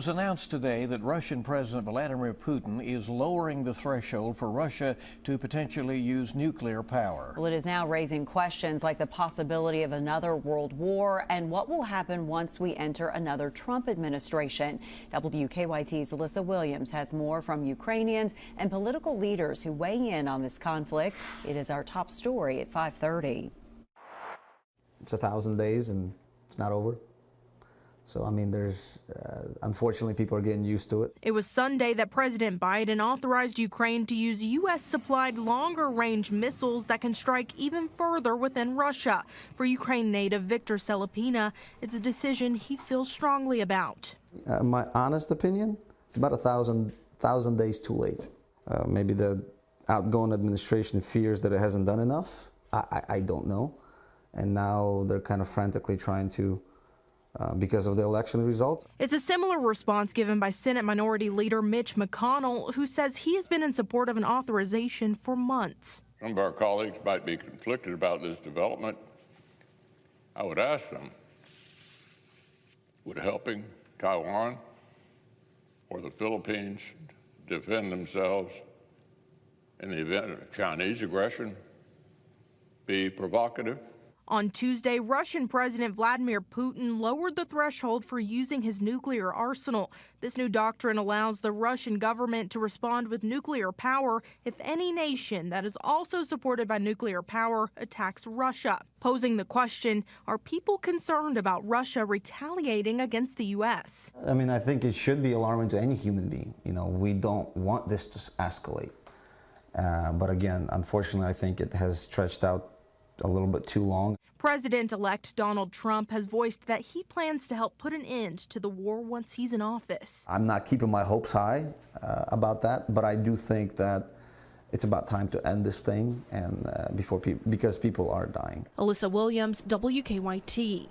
It was announced today that Russian President Vladimir Putin is lowering the threshold for Russia to potentially use nuclear power. Well, it is now raising questions like the possibility of another world war and what will happen once we enter another Trump administration. WKYT's Alyssa Williams has more from Ukrainians and political leaders who weigh in on this conflict. It is our top story at 5:30. It's 1,000 days and it's not over. So, I mean, unfortunately, people are getting used to it. It was Sunday that President Biden authorized Ukraine to use U.S.-supplied longer-range missiles that can strike even further within Russia. For Ukraine native Victor Selipina, it's a decision he feels strongly about. My honest opinion, it's about 1,000 days too late. Maybe the outgoing administration fears that it hasn't done enough. I don't know. And now they're kind of frantically trying to because of the election results. It's a similar response given by Senate Minority Leader Mitch McConnell, who says he has been in support of an authorization for months. Some of our colleagues might be conflicted about this development. I would ask them, would helping Taiwan or the Philippines defend themselves in the event of Chinese aggression be provocative? On Tuesday, Russian President Vladimir Putin lowered the threshold for using his nuclear arsenal. This new doctrine allows the Russian government to respond with nuclear power if any nation that is also supported by nuclear power attacks Russia. Posing the question, are people concerned about Russia retaliating against the U.S.? I mean, I think it should be alarming to any human being. You know, we don't want this to escalate. But again, unfortunately, I think it has stretched out a little bit too long. President-elect Donald Trump has voiced that he plans to help put an end to the war once he's in office. I'm not keeping my hopes high about that, but I do think that it's about time to end this thing and because people are dying. Alyssa Williams, WKYT.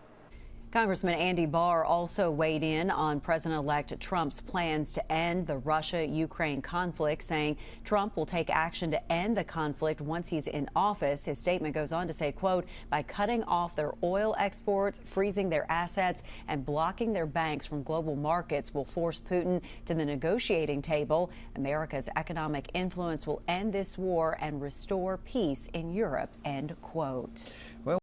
Congressman Andy Barr also weighed in on President-elect Trump's plans to end the Russia-Ukraine conflict, saying Trump will take action to end the conflict once he's in office. His statement goes on to say, quote, by cutting off their oil exports, freezing their assets, and blocking their banks from global markets will force Putin to the negotiating table. America's economic influence will end this war and restore peace in Europe, end quote. Well,